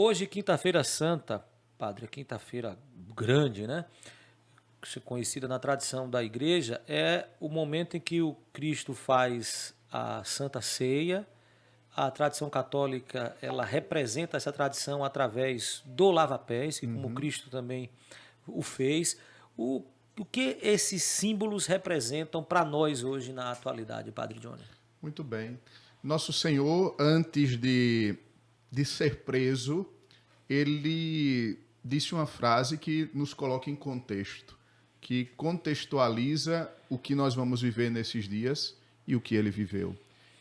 Hoje, quinta-feira santa, padre, quinta-feira grande, né? Conhecida na tradição da igreja, é o momento em que o Cristo faz a Santa Ceia. A tradição católica, ela representa essa tradição através do lava-pés, que como Uhum. Cristo também o fez. O, o que esses símbolos representam para nós hoje na atualidade, Padre Johnny? Muito bem. Nosso Senhor, antes de ser preso, ele disse uma frase que nos coloca em contexto, que contextualiza o que nós vamos viver nesses dias e o que ele viveu.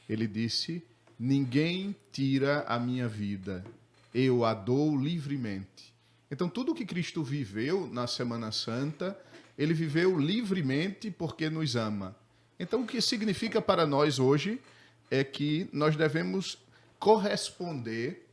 Ele disse: Ninguém tira a minha vida, eu a dou livremente. Então, tudo que Cristo viveu na Semana Santa, ele viveu livremente porque nos ama. Então, o que significa para nós hoje é que nós devemos corresponder,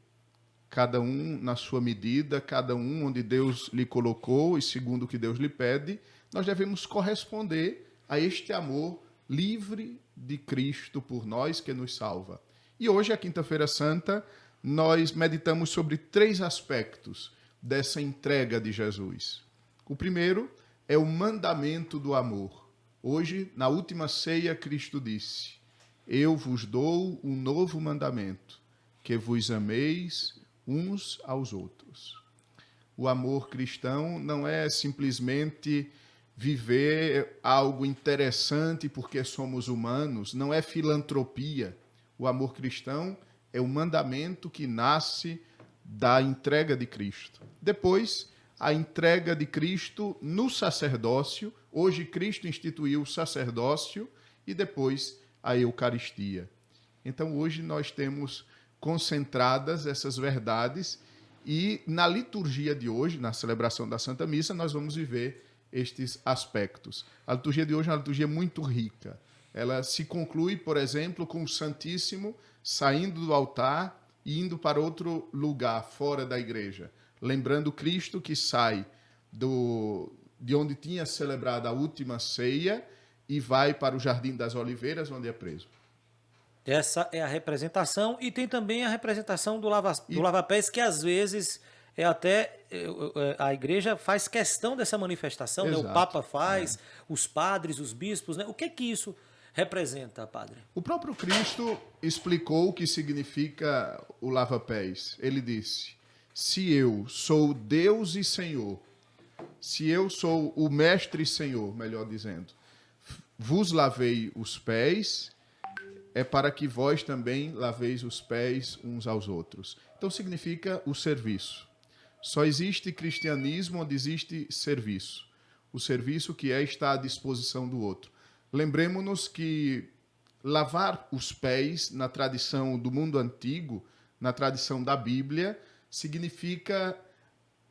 cada um na sua medida, cada um onde Deus lhe colocou e segundo o que Deus lhe pede, nós devemos corresponder a este amor livre de Cristo por nós que nos salva. E hoje, a Quinta-feira Santa, nós meditamos sobre 3 aspectos dessa entrega de Jesus. O primeiro é o mandamento do amor. Hoje, na última ceia, Cristo disse: Eu vos dou um novo mandamento, que vos ameis uns aos outros. O amor cristão não é simplesmente viver algo interessante porque somos humanos, não é filantropia. O amor cristão é um mandamento que nasce da entrega de Cristo. Depois, a entrega de Cristo no sacerdócio. Hoje, Cristo instituiu o sacerdócio e depois a Eucaristia. Então, hoje nós temos concentradas essas verdades e na liturgia de hoje, na celebração da Santa Missa, nós vamos viver estes aspectos. A liturgia de hoje é uma liturgia muito rica. Ela se conclui, por exemplo, com o Santíssimo saindo do altar e indo para outro lugar, fora da igreja. Lembrando Cristo que sai de onde tinha celebrado a última ceia e vai para o Jardim das Oliveiras, onde é preso. Essa é a representação e tem também a representação do E, lava-pés, que às vezes é até a igreja faz questão dessa manifestação, né? O exato. Papa faz, os padres, os bispos, né? O que isso representa, padre? O próprio Cristo explicou o que significa o lava-pés. Ele disse: Se eu sou Deus e Senhor, se eu sou o Mestre e Senhor, melhor dizendo, vos lavei os pés, é para que vós também laveis os pés uns aos outros. Então significa o serviço. Só existe cristianismo onde existe serviço. O serviço que é estar à disposição do outro. Lembremos-nos que lavar os pés, na tradição do mundo antigo, na tradição da Bíblia, significa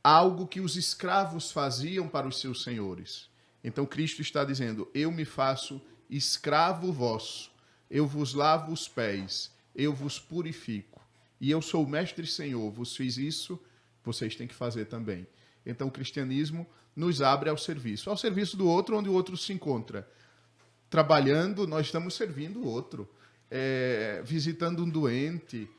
algo que os escravos faziam para os seus senhores. Então Cristo está dizendo: eu me faço escravo vosso, eu vos lavo os pés, eu vos purifico. E eu sou o mestre e senhor, vos fiz isso, vocês têm que fazer também. Então o cristianismo nos abre ao serviço do outro, onde o outro se encontra. Trabalhando, nós estamos servindo o outro, visitando um doente,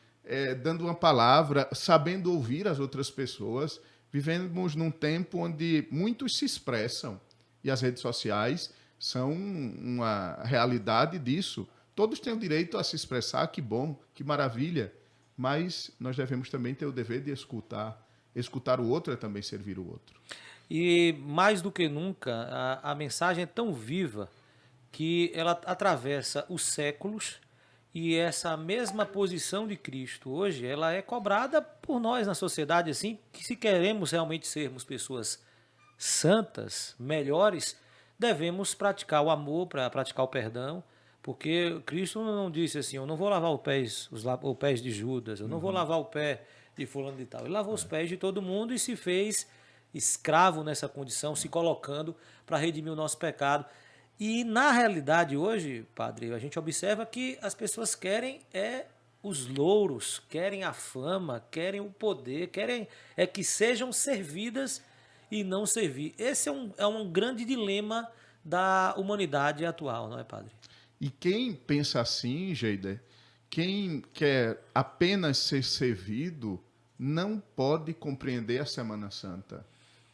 dando uma palavra, sabendo ouvir as outras pessoas. Vivemos num tempo onde muitos se expressam e as redes sociais são uma realidade disso. Todos têm o direito a se expressar, que bom, que maravilha, mas nós devemos também ter o dever de escutar. Escutar o outro é também servir o outro. E mais do que nunca, a mensagem é tão viva que ela atravessa os séculos e essa mesma posição de Cristo hoje, ela é cobrada por nós na sociedade, assim, que se queremos realmente sermos pessoas santas, melhores, devemos praticar o amor, para praticar o perdão, porque Cristo não disse assim: eu não vou lavar os pés de Judas, eu não vou lavar o pé de fulano de tal. Ele lavou os pés de todo mundo e se fez escravo nessa condição, se colocando para redimir o nosso pecado. E na realidade hoje, padre, a gente observa que as pessoas querem os louros, querem a fama, querem o poder, querem que sejam servidas e não servir. Esse é um grande dilema da humanidade atual, não é, padre? E quem pensa assim, Geider, quem quer apenas ser servido, não pode compreender a Semana Santa.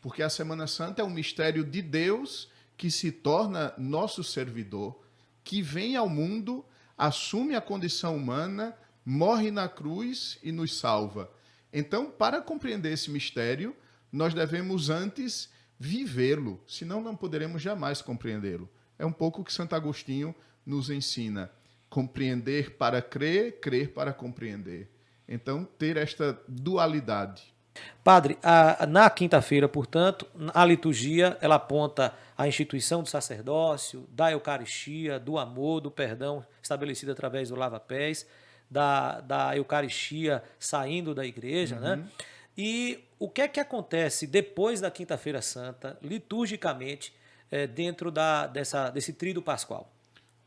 Porque a Semana Santa é um mistério de Deus que se torna nosso servidor, que vem ao mundo, assume a condição humana, morre na cruz e nos salva. Então, para compreender esse mistério, nós devemos antes vivê-lo, senão não poderemos jamais compreendê-lo. É um pouco o que Santo Agostinho nos ensina. Compreender para crer, crer para compreender. Então, ter esta dualidade. Padre, na quinta-feira, portanto, a liturgia ela aponta a instituição do sacerdócio, da Eucaristia, do amor, do perdão estabelecido através do lava-pés, da Eucaristia saindo da igreja, né? E o que é que acontece depois da Quinta-feira Santa, liturgicamente, dentro desse tríduo pascual?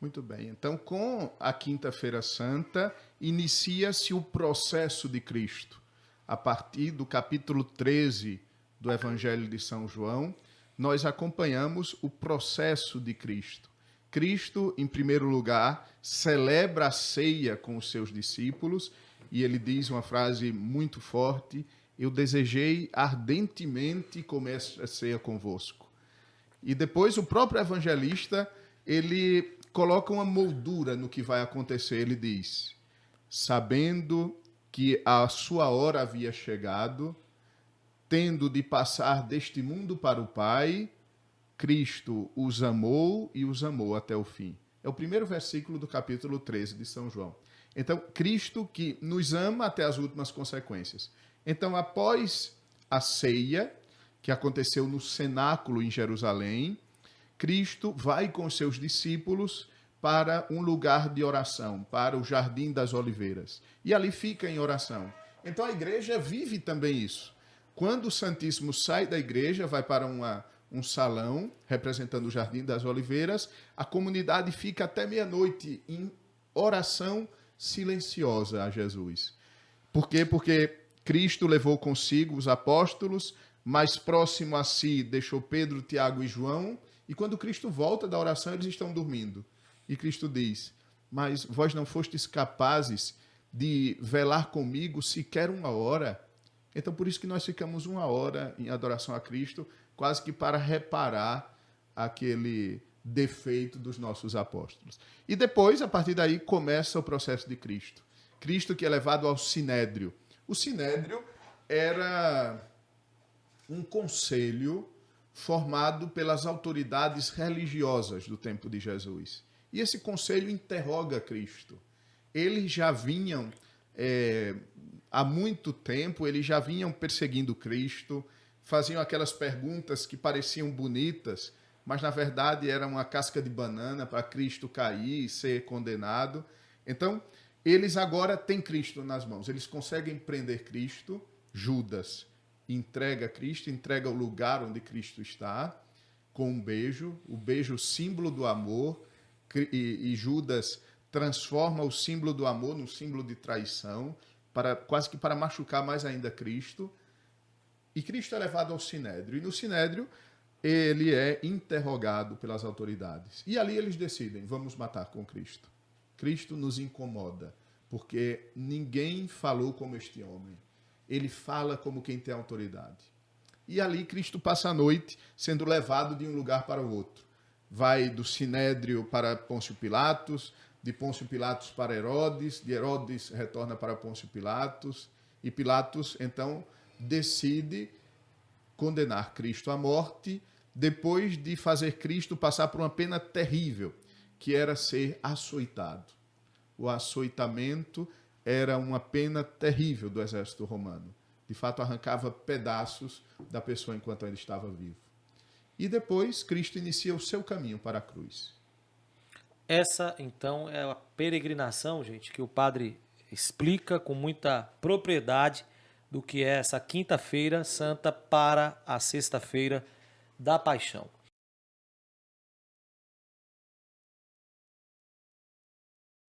Muito bem. Então, com a Quinta-feira Santa, inicia-se o processo de Cristo. A partir do capítulo 13 do Evangelho de São João, nós acompanhamos o processo de Cristo. Cristo, em primeiro lugar, celebra a ceia com os seus discípulos e ele diz uma frase muito forte: eu desejei ardentemente comer a ceia convosco. E depois o próprio evangelista, ele coloca uma moldura no que vai acontecer. Ele diz: sabendo que a sua hora havia chegado, tendo de passar deste mundo para o Pai, Cristo os amou e os amou até o fim. É o primeiro versículo do capítulo 13 de São João. Então, Cristo que nos ama até as últimas consequências. Então, após a ceia, que aconteceu no cenáculo em Jerusalém, Cristo vai com seus discípulos para um lugar de oração, para o Jardim das Oliveiras. E ali fica em oração. Então a igreja vive também isso. Quando o Santíssimo sai da igreja, vai para um salão, representando o Jardim das Oliveiras, a comunidade fica até meia-noite em oração silenciosa a Jesus. Por quê? Porque Cristo levou consigo os apóstolos, mais próximo a si deixou Pedro, Tiago e João, e quando Cristo volta da oração, eles estão dormindo. E Cristo diz: mas vós não fostes capazes de velar comigo sequer uma hora? Então, por isso que nós ficamos uma hora em adoração a Cristo, quase que para reparar aquele defeito dos nossos apóstolos. E depois, a partir daí, começa o processo de Cristo. Cristo que é levado ao Sinédrio. O Sinédrio era um conselho formado pelas autoridades religiosas do tempo de Jesus. E esse conselho interroga Cristo. Eles já vinham, há muito tempo, eles já vinham perseguindo Cristo, faziam aquelas perguntas que pareciam bonitas, mas na verdade era uma casca de banana para Cristo cair e ser condenado. Então, eles agora têm Cristo nas mãos. Eles conseguem prender Cristo. Judas entrega Cristo, entrega o lugar onde Cristo está, com um beijo, o beijo símbolo do amor, e Judas transforma o símbolo do amor num símbolo de traição, quase que para machucar mais ainda Cristo. E Cristo é levado ao Sinédrio. E no Sinédrio ele é interrogado pelas autoridades. E ali eles decidem: vamos matar com Cristo. Cristo nos incomoda, porque ninguém falou como este homem. Ele fala como quem tem autoridade. E ali Cristo passa a noite sendo levado de um lugar para o outro. Vai do Sinédrio para Pôncio Pilatos, de Pôncio Pilatos para Herodes, de Herodes retorna para Pôncio Pilatos, e Pilatos, então, decide condenar Cristo à morte, depois de fazer Cristo passar por uma pena terrível, que era ser açoitado. O açoitamento era uma pena terrível do exército romano. De fato, arrancava pedaços da pessoa enquanto ainda estava vivo. E depois, Cristo inicia o seu caminho para a cruz. Essa, então, é a peregrinação, gente, que o padre explica com muita propriedade do que é essa Quinta-feira Santa para a Sexta-feira da Paixão.